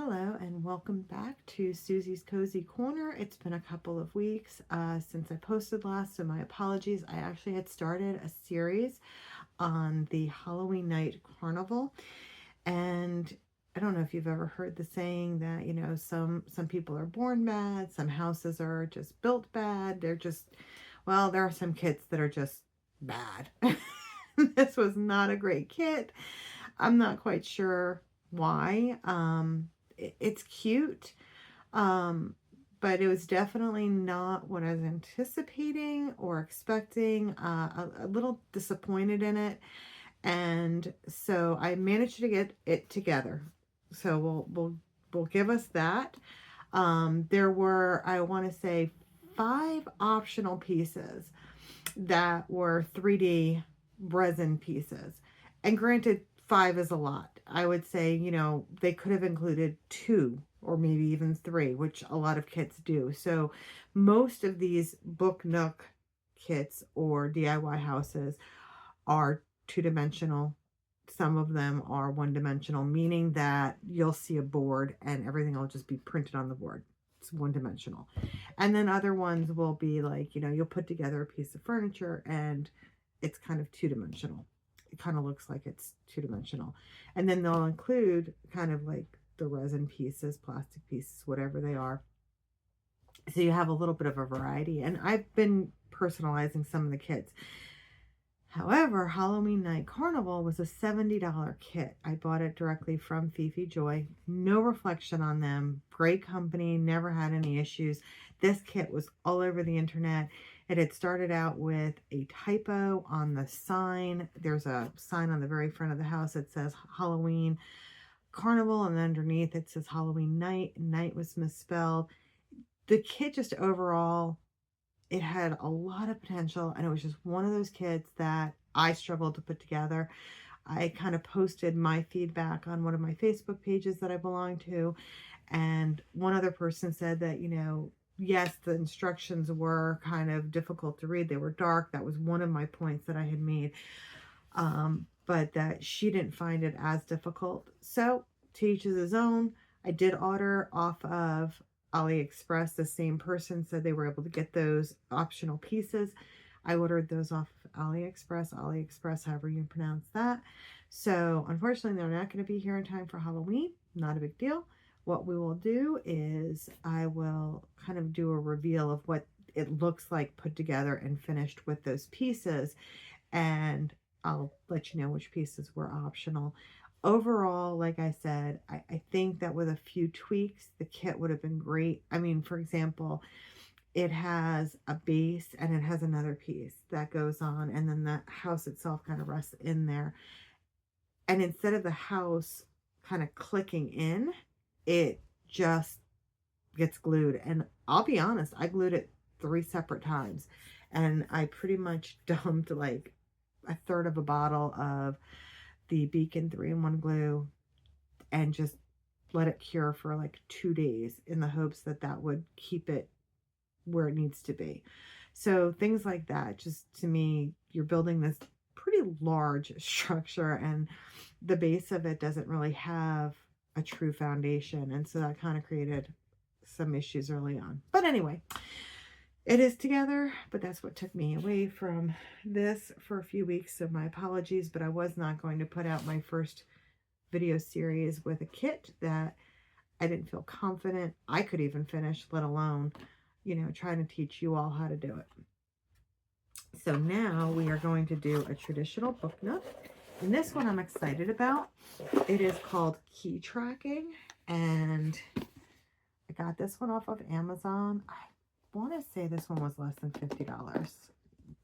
Hello and welcome back to Susie's Cozy Corner. It's been a couple of weeks since I posted last, so my apologies. I actually had started a series on the Halloween night carnival, and I don't know if you've ever heard the saying that, some people are born bad, some houses are just built bad. Well, there are some kits that are just bad. This was not a great kit. I'm not quite sure why. It's cute, um, but it was definitely not what I was anticipating or expecting. A little disappointed in it, and so I managed to get it together. So we'll give us that. There were, I want to say, 5 optional pieces that were 3D resin pieces. And granted, 5 is a lot. I would say, they could have included 2 or maybe even 3, which a lot of kits do. So most of these Book Nook kits or DIY houses are 2-dimensional. Some of them are 1-dimensional, meaning that you'll see a board and everything will just be printed on the board. It's 1-dimensional. And then other ones will be like, you'll put together a piece of furniture and it's kind of 2-dimensional. It kind of looks like it's 2-dimensional. And then they'll include kind of like the resin pieces, plastic pieces, whatever they are. So you have a little bit of a variety. And I've been personalizing some of the kits. However, Halloween Night Carnival was a $70 kit. I bought it directly from Fifi Joy. No reflection on them. Great company. Never had any issues. This kit was all over the internet. It had started out with a typo on the sign. There's a sign on the very front of the house that says Halloween Carnival, and underneath it says Halloween Night. Night was misspelled. The kit just overall, it had a lot of potential, and it was just one of those kits that I struggled to put together. I kind of posted my feedback on one of my Facebook pages that I belong to, and one other person said that, yes, the instructions were kind of difficult to read. They were dark. That was one of my points that I had made, but that she didn't find it as difficult. So to each his own. I did order off of AliExpress. The same person said they were able to get those optional pieces. I ordered those off of AliExpress, however you pronounce that. So unfortunately, they're not going to be here in time for Halloween. Not a big deal. What we will do is I will kind of do a reveal of what it looks like put together and finished with those pieces. And I'll let you know which pieces were optional. Overall, like I said, I think that with a few tweaks, the kit would have been great. I mean, for example, it has a base and it has another piece that goes on, and then the house itself kind of rests in there. And instead of the house kind of clicking in, it just gets glued. And I'll be honest, I glued it 3 separate times, and I pretty much dumped like a third of a bottle of the Beacon 3-in-1 glue and just let it cure for like 2 days in the hopes that that would keep it where it needs to be. So things like that, just to me, you're building this pretty large structure and the base of it doesn't really have a true foundation. And so that kind of created some issues early on. But anyway, it is together, but that's what took me away from this for a few weeks. So my apologies, but I was not going to put out my first video series with a kit that I didn't feel confident I could even finish, let alone, trying to teach you all how to do it. So now we are going to do a traditional book nook. And this one I'm excited about. It is called Key Tracking. And I got this one off of Amazon. I want to say this one was less than $50,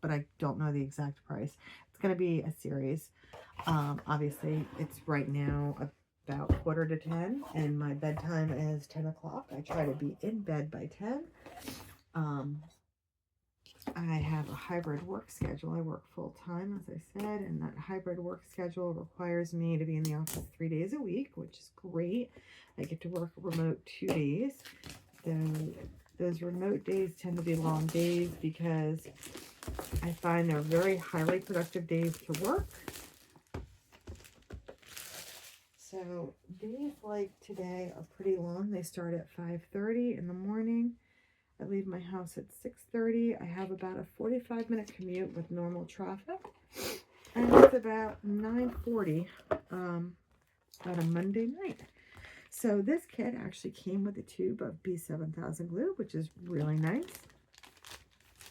but I don't know the exact price. It's going to be a series. Obviously, it's right now about 9:45, and my bedtime is 10 o'clock. I try to be in bed by 10. I have a hybrid work schedule. I work full time, as I said, and that hybrid work schedule requires me to be in the office 3 days a week, which is great. I get to work remote 2 days. Those remote days tend to be long days because I find they're very highly productive days to work. So these, like today, are pretty long. They start at 5:30 in the morning. I leave my house at 6:30. I have about a 45-minute commute with normal traffic. And it's about 9:40 on a Monday night. So this kit actually came with a tube of B7000 glue, which is really nice.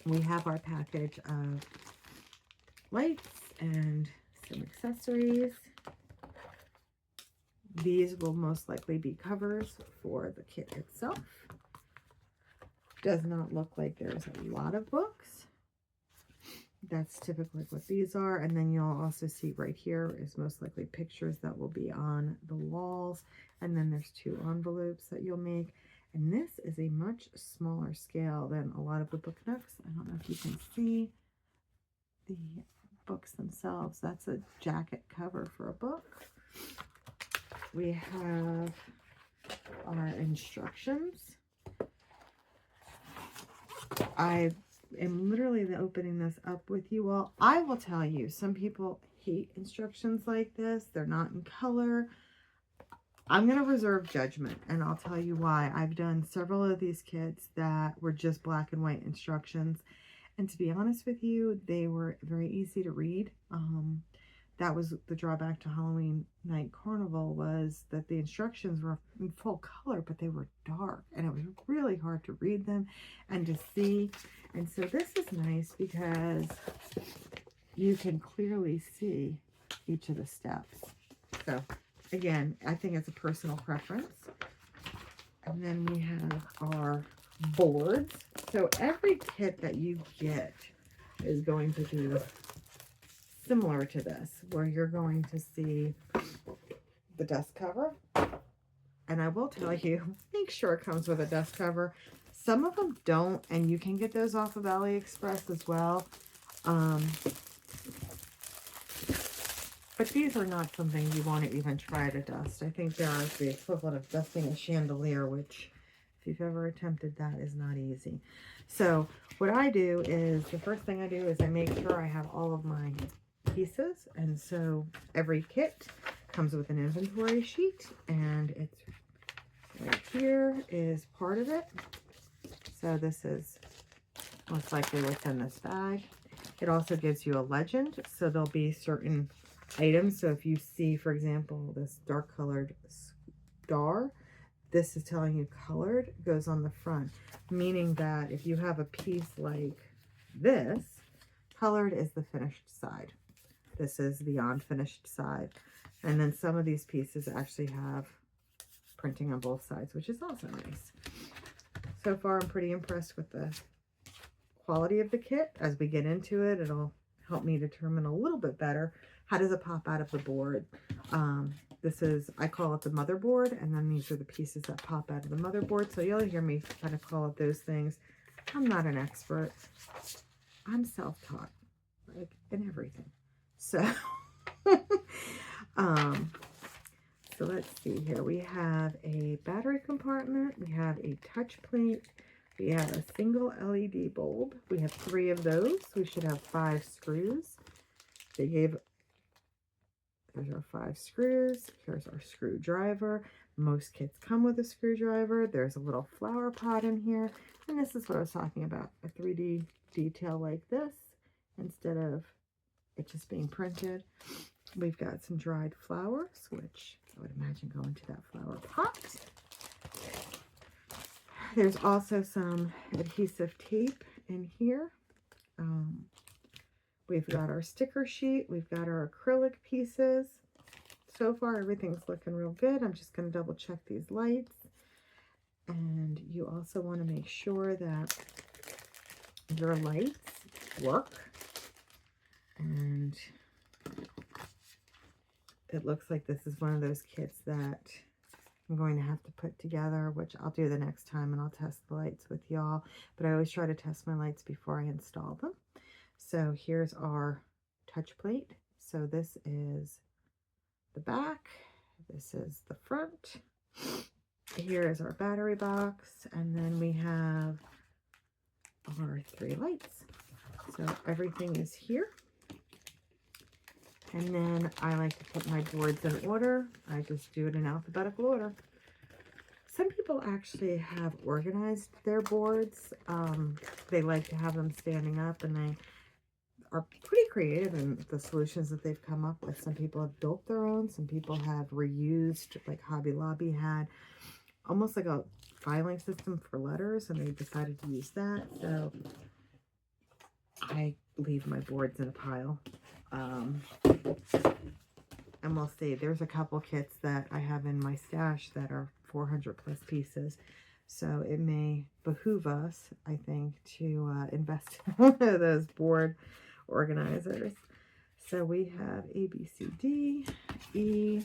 We have our package of lights and some accessories. These will most likely be covers for the kit itself. Does not look like there's a lot of books. That's typically what these are. And then you'll also see right here is most likely pictures that will be on the walls. And then there's 2 envelopes that you'll make. And this is a much smaller scale than a lot of the book Nooks. I don't know if you can see the books themselves. That's a jacket cover for a book. We have our instructions. I am literally opening this up with you all. I will tell you, some people hate instructions like this. They're not in color. I'm going to reserve judgment, and I'll tell you why. I've done several of these kits that were just black and white instructions. And to be honest with you, they were very easy to read. That was the drawback to Halloween Night Carnival, was that the instructions were in full color, but they were dark, and it was really hard to read them and to see. And so this is nice because you can clearly see each of the steps. So again, I think it's a personal preference. And then we have our boards. So every kit that you get is going to be similar to this, where you're going to see the dust cover. And I will tell you, make sure it comes with a dust cover. Some of them don't, and you can get those off of AliExpress as well. But these are not something you want to even try to dust. I think they are the equivalent of dusting a chandelier, which, if you've ever attempted that, is not easy. So what I do is, the first thing I do is I make sure I have all of my pieces. And so every kit comes with an inventory sheet, and it's right here is part of it. So this is most likely what's in this bag. It also gives you a legend, so there'll be certain items. So if you see, for example, this dark colored star, this is telling you colored, goes on the front, meaning that if you have a piece like this, colored is the finished side. This is the unfinished side. And then some of these pieces actually have printing on both sides, which is also nice. So far, I'm pretty impressed with the quality of the kit. As we get into it, it'll help me determine a little bit better how does it pop out of the board. This is, I call it the motherboard, and then these are the pieces that pop out of the motherboard. So you'll hear me kind of call it those things. I'm not an expert. I'm self-taught, like in everything. So, so let's see here. We have a battery compartment. We have a touch plate. We have a single LED bulb. We have 3 of those. We should have 5 screws. There's our 5 screws. Here's our screwdriver. Most kits come with a screwdriver. There's a little flower pot in here. And this is what I was talking about, a 3D detail like this instead of it just being printed. We've got some dried flowers, which I would imagine go into that flower pot. There's also some adhesive tape in here. We've got our sticker sheet. We've got our acrylic pieces. So far, everything's looking real good. I'm just going to double check these lights. And you also want to make sure that your lights work. And it looks like this is one of those kits that I'm going to have to put together, which I'll do the next time, and I'll test the lights with y'all. But I always try to test my lights before I install them. So here's our touch plate. So this is the back. This is the front. Here is our battery box. And then we have our 3 lights. So everything is here. And then I like to put my boards in order. I just do it in alphabetical order. Some people actually have organized their boards. They like to have them standing up, and they are pretty creative in the solutions that they've come up with. Some people have built their own. Some people have reused, like Hobby Lobby had almost like a filing system for letters, and they decided to use that. So I leave my boards in a pile. And we'll see. There's a couple kits that I have in my stash that are 400 plus pieces. So it may behoove us, I think, to invest in one of those board organizers. So we have A, B, C, D, E,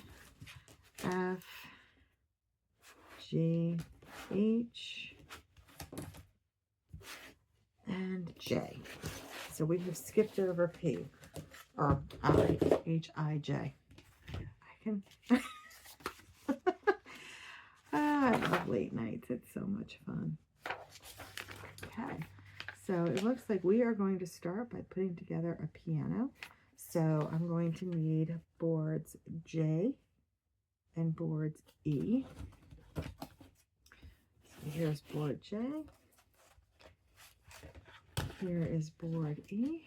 F, G, H, and J. So we have skipped over P, or I, H, I, J. I can... I love late nights. It's so much fun. Okay, so it looks like we are going to start by putting together a piano. So I'm going to need boards J and boards E. So here's board J. Here is board E.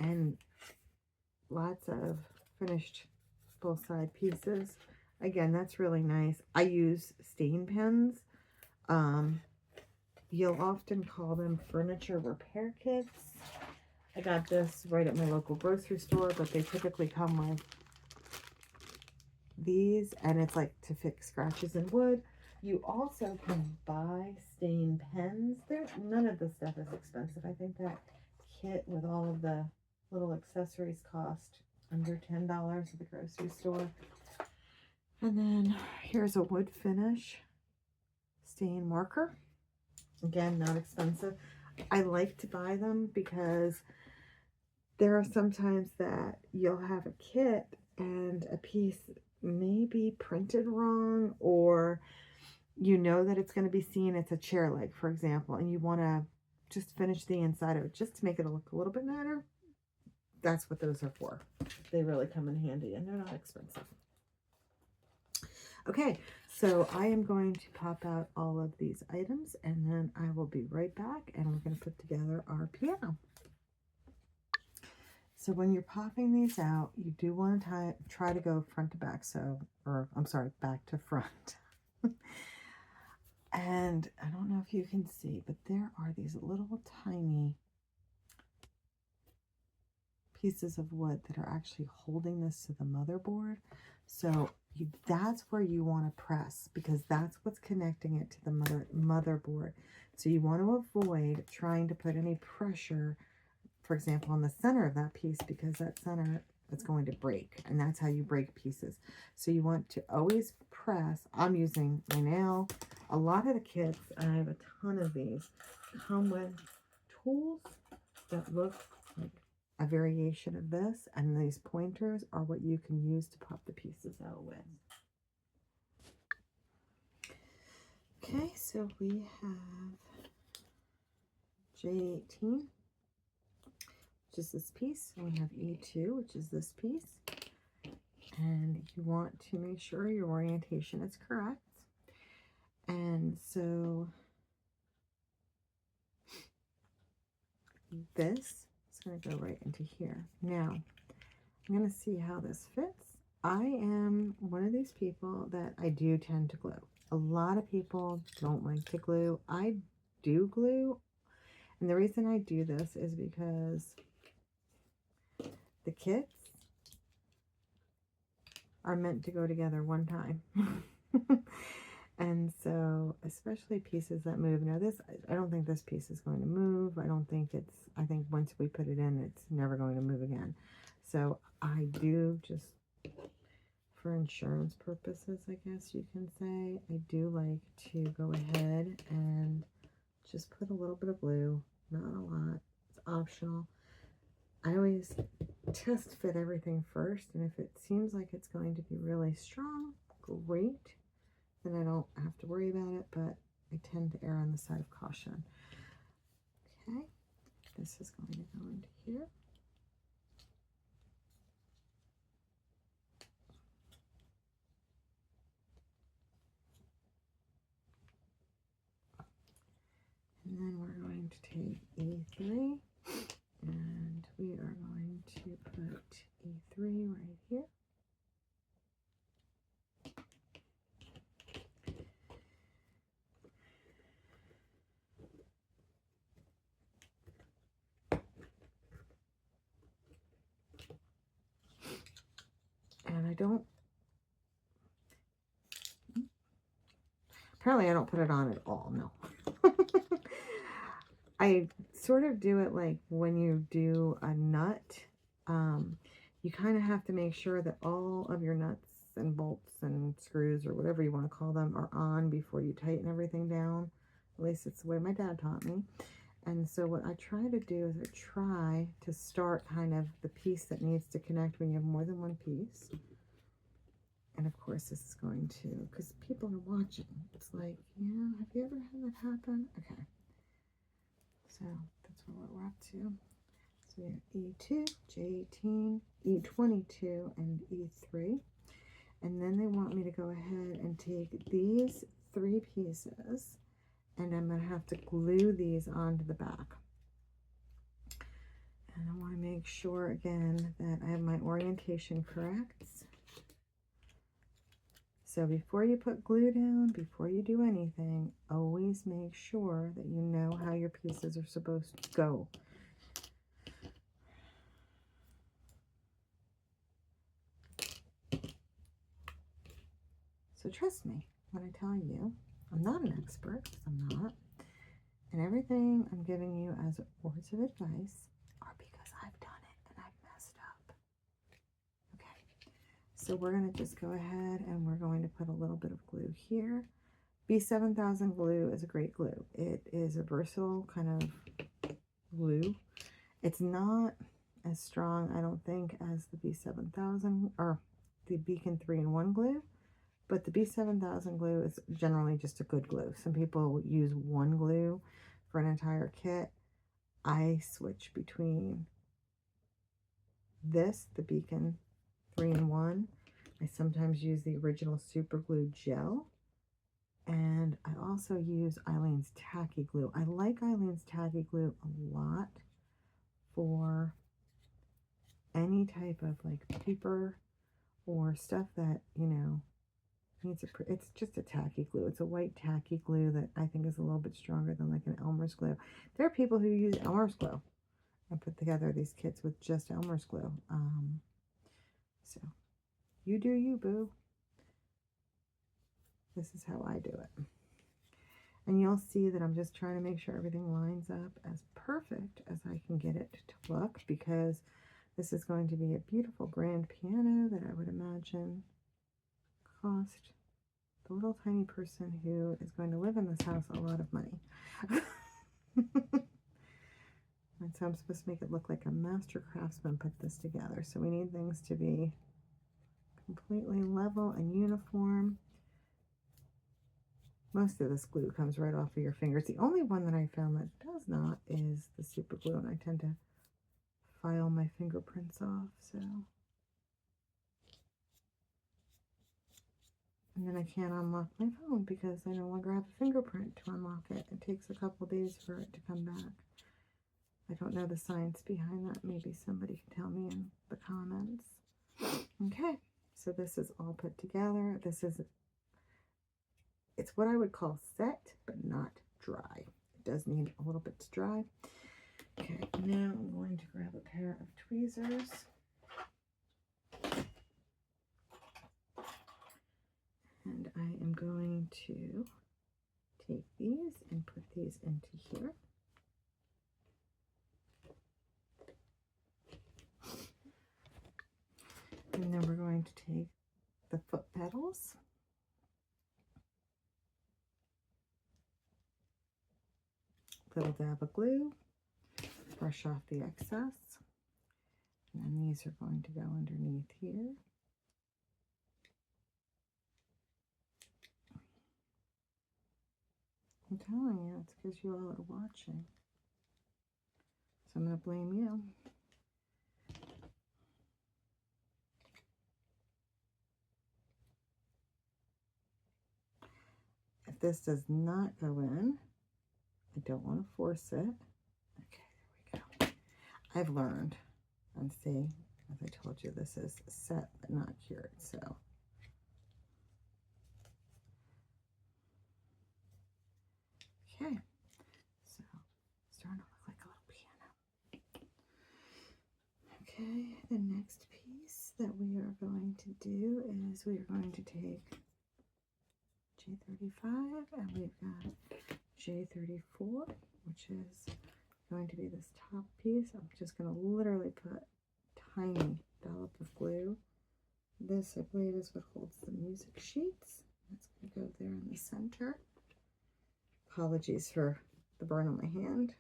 And lots of finished both side pieces. Again, that's really nice. I use stain pens. You'll often call them furniture repair kits. I got this right at my local grocery store, but they typically come with these, and it's like to fix scratches in wood. You also can buy stain pens. None of this stuff is expensive. I think that kit with all of the little accessories cost under $10 at the grocery store. And then here's a wood finish stain marker. Again, not expensive. I like to buy them because there are sometimes that you'll have a kit and a piece may be printed wrong, or you know that it's going to be seen. It's a chair leg, for example, and you want to just finish the inside of it just to make it look a little bit better. That's what those are for. They really come in handy, and they're not expensive. Okay, so I am going to pop out all of these items, and then I will be right back, and we're going to put together our piano. So when you're popping these out, you do want to try to go front to back, back to front. And I don't know if you can see, but there are these little tiny pieces of wood that are actually holding this to the motherboard. So that's where you want to press, because that's what's connecting it to the motherboard. So you want to avoid trying to put any pressure, for example, on the center of that piece, because that center is going to break, and that's how you break pieces. So you want to always press. I'm using my nail. A lot of the kits, and I have a ton of these, come with tools that look like a variation of this, and these pointers are what you can use to pop the pieces out with. Okay, so we have J18, which is this piece, and we have E2, which is this piece, and you want to make sure your orientation is correct. And so this is going to go right into here. Now, I'm going to see how this fits. I am one of these people that I do tend to glue. A lot of people don't like to glue. I do glue. And the reason I do this is because the kits are meant to go together one time. And so, especially pieces that move. Now this, I don't think this piece is going to move. I think once we put it in, it's never going to move again. So I do, just for insurance purposes, I guess you can say, I do like to go ahead and just put a little bit of glue, not a lot. It's optional. I always test fit everything first, and if it seems like it's going to be really strong, great. Then I don't have to worry about it, but I tend to err on the side of caution. Okay, This is going to go into here. And then we're going to take E3 and we are going to put E3 right here. And apparently I don't put it on at all, no. I sort of do it like when you do a nut, you kind of have to make sure that all of your nuts and bolts and screws or whatever you want to call them are on before you tighten everything down. At least it's the way my dad taught me. And so what I try to do is I try to start kind of the piece that needs to connect when you have more than one piece. And of course this is going to, because people are watching, it's like, yeah, have you ever had that happen? Okay. So that's what we're up to. So we have E2, J18, E22, and E3. And then they want me to go ahead and take these 3 pieces and I'm going to have to glue these onto the back. And I want to make sure again that I have my orientation correct. So before you put glue down, before you do anything, always make sure that you know how your pieces are supposed to go. So trust me when I tell you, I'm not an expert, because I'm not. And everything I'm giving you as words of advice are because I've done it and I've messed up. Okay, so we're going to just go ahead and we're going to put a little bit of glue here. B7000 glue is a great glue. It is a versatile kind of glue. It's not as strong, I don't think, as the B7000 or the Beacon 3-in-1 glue. But the B7000 glue is generally just a good glue. Some people use one glue for an entire kit. I switch between this, the Beacon 3-in-1. I sometimes use the original super glue gel. And I also use Eileen's tacky glue. I like Eileen's tacky glue a lot for any type of like paper or stuff that, you know, it's just a tacky glue. It's a white tacky glue that I think is a little bit stronger than like an Elmer's glue. There are people who use Elmer's glue and put together these kits with just Elmer's glue. So you do you, boo. This is how I do it. And you'll see that I'm just trying to make sure everything lines up as perfect as I can get it to look, because this is going to be a beautiful grand piano that I would imagine cost the little tiny person who is going to live in this house a lot of money. And so I'm supposed to make it look like a master craftsman put this together. So we need things to be completely level and uniform. Most of this glue comes right off of your fingers. The only one that I found that does not is the super glue, and I tend to file my fingerprints off, so. And then I can't unlock my phone because I no longer have a fingerprint to unlock it. It takes a couple days for it to come back. I don't know the science behind that. Maybe somebody can tell me in the comments. Okay, so this is all put together. It's what I would call set, but not dry. It does need a little bit to dry. Okay, now I'm going to grab a pair of tweezers. And I am going to take these and put these into here. And then we're going to take the foot pedals. Little dab of glue. Brush off the excess. And then these are going to go underneath here. I'm telling you, it's because you all are watching. I'm going to blame you. If this does not go in, I don't want to force it. Okay, there we go. I've learned. And see, as I told you, this is set but not cured. So okay, so it's starting to look like a little piano. Okay, the next piece that we are going to do is we are going to take J35 and we've got J34, which is going to be this top piece. I'm just going to literally put a tiny dollop of glue. This, I believe, is what holds the music sheets. That's going to go there in the center. Apologies for the burn on my hand.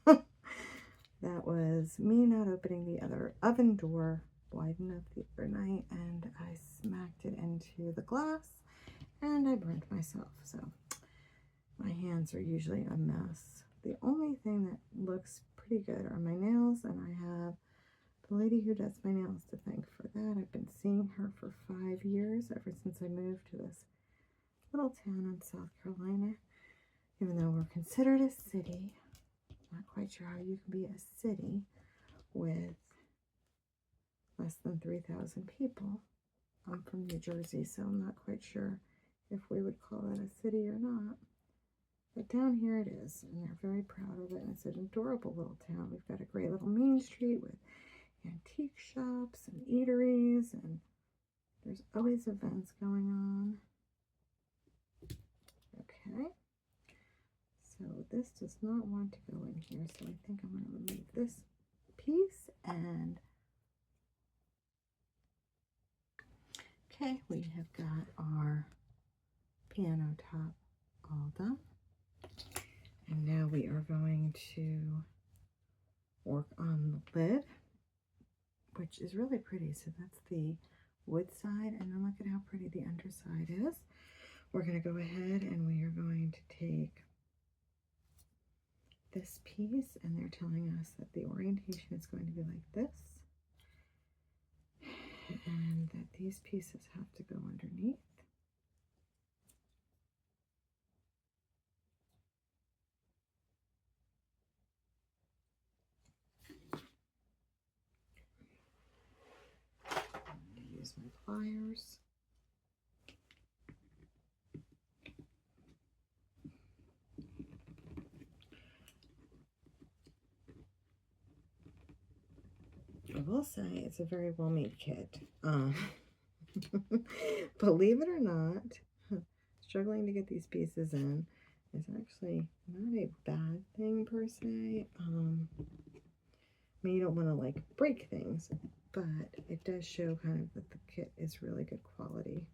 That was me not opening the other oven door wide enough the other night, and I smacked it into the glass and I burned myself. So my hands are usually a mess. The only thing that looks pretty good are my nails, and I have the lady who does my nails to thank for that. I've been seeing her for 5 years, ever since I moved to this little town in South Carolina. Even though we're considered a city, not quite sure how you can be a city with less than 3,000 people. I'm from New Jersey, so I'm not quite sure if we would call that a city or not. But down here it is, and they're very proud of it, and it's an adorable little town. We've got a great little main street with antique shops and eateries, and there's always events going on. Okay, so this does not want to go in here, so I think I'm going to remove this piece. And okay, we have got our piano top all done, and now we are going to work on the lid, which is really pretty. So that's the wood side, and then look at how pretty the underside is. We're going to go ahead and we are going to take this piece, and they're telling us that the orientation is going to be like this, and that these pieces have to go underneath. Use my pliers. I will say it's a very well made kit. Believe it or not, struggling to get these pieces in is actually not a bad thing per se. I mean, you don't want to like break things, but it does show kind of that the kit is really good quality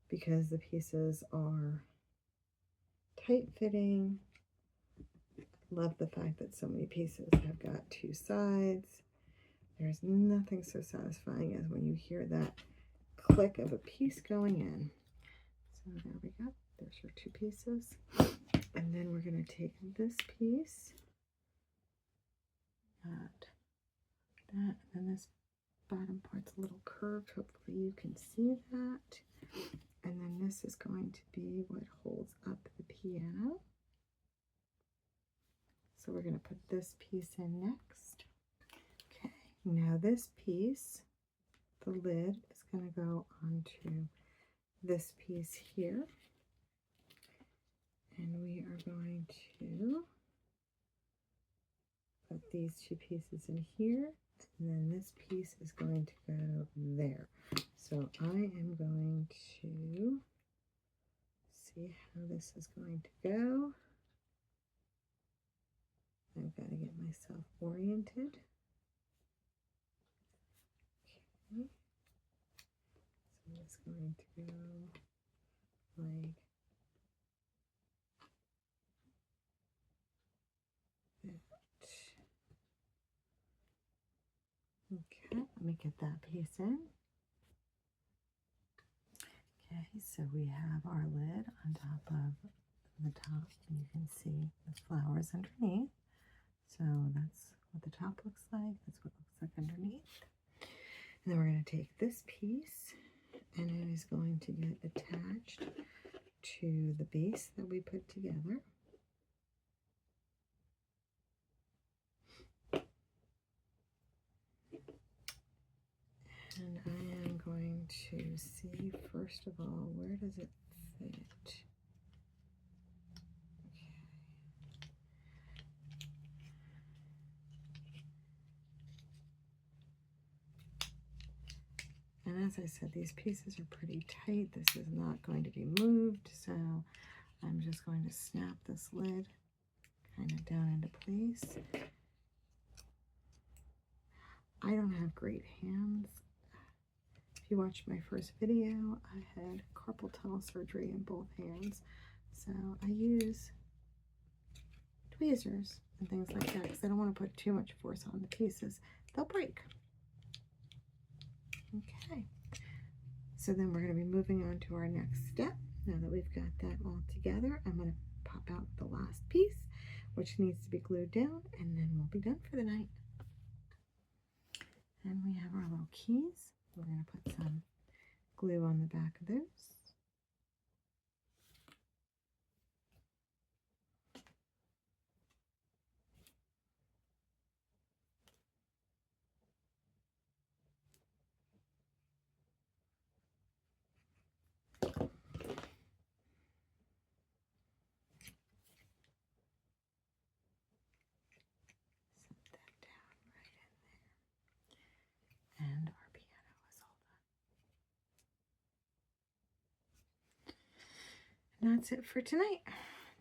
because the pieces are tight fitting. Love the fact that so many pieces have got 2 sides. There's nothing so satisfying as when you hear that click of a piece going in. So there we go. There's your 2 pieces. And then we're going to take this piece, that, and then this bottom part's a little curved. Hopefully you can see that. And then this is going to be what holds up the piano. So we're going to put this piece in next. Okay, now this piece, the lid, is going to go onto this piece here. And we are going to put these 2 pieces in here, and then this piece is going to go there. So I am going to see how this is going to go. I've got to get myself oriented. Okay. So it's going to go like that. Okay, let me get that piece in. Okay, so we have our lid on top of the top, and you can see the flowers underneath. So that's what the top looks like. That's what it looks like underneath. And then we're going to take this piece and it is going to get attached to the base that we put together. And I am going to see, first of all, where does it fit? Okay. And as I said, these pieces are pretty tight. This is not going to be moved, so I'm just going to snap this lid kind of down into place. I don't have great hands. If you watched my first video, I had carpal tunnel surgery in both hands, so I use tweezers and things like that because I don't want to put too much force on the pieces. They'll break. Okay, so then we're going to be moving on to our next step. Now that we've got that all together, I'm going to pop out the last piece, which needs to be glued down, and then we'll be done for the night. And we have our little keys. We're going to put some glue on the back of those. And our piano is all done. And that's it for tonight.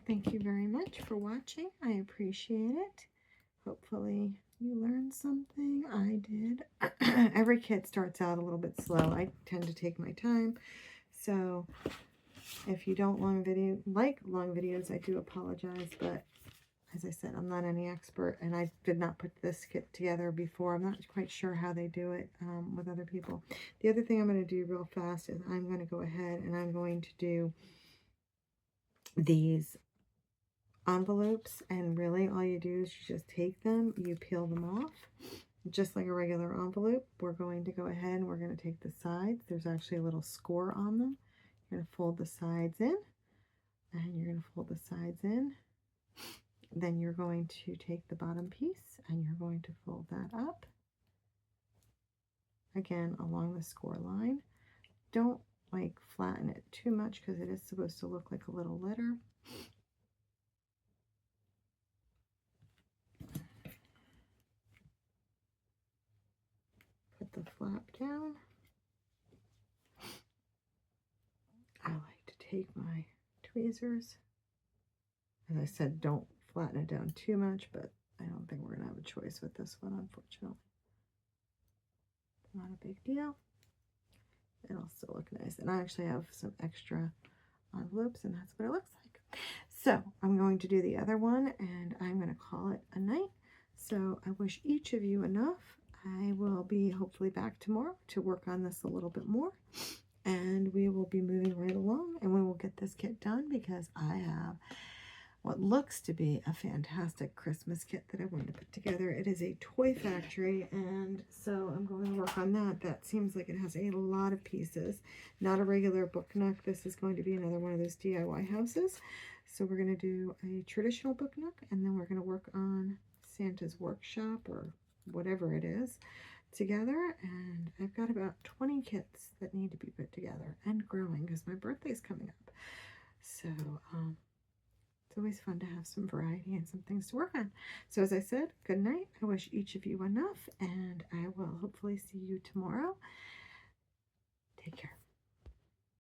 Thank you very much for watching. I appreciate it. Hopefully you learned something. I did. Every kit starts out a little bit slow. I tend to take my time. So if you don't like long videos, I do apologize, but as I said, I'm not any expert, and I did not put this kit together before. I'm not quite sure how they do it with other people. The other thing I'm going to do real fast is I'm going to go ahead and I'm going to do these envelopes, and really all you do is you just take them, you peel them off, just like a regular envelope. We're going to go ahead and we're going to take the sides. There's actually a little score on them. You're going to fold the sides in, and you're going to fold the sides in. Then you're going to take the bottom piece and you're going to fold that up again along the score line. Don't like flatten it too much because it is supposed to look like a little letter. Put the flap down. I like to take my tweezers. As I said, don't flatten it down too much, but I don't think we're going to have a choice with this one, unfortunately. Not a big deal. It'll still look nice. And I actually have some extra envelopes, and that's what it looks like. So I'm going to do the other one, and I'm going to call it a night. So I wish each of you enough. I will be hopefully back tomorrow to work on this a little bit more. And we will be moving right along, and we will get this kit done because I have what looks to be a fantastic Christmas kit that I wanted to put together. It is a toy factory, and so I'm going to work on that. That seems like it has a lot of pieces. Not a regular book nook. This is going to be another one of those DIY houses. So we're going to do a traditional book nook, and then we're going to work on Santa's workshop or whatever it is together. And I've got about 20 kits that need to be put together and growing because my birthday's coming up. So it's always fun to have some variety and some things to work on. So as I said, good night. I wish each of you enough, and I will hopefully see you tomorrow. Take care.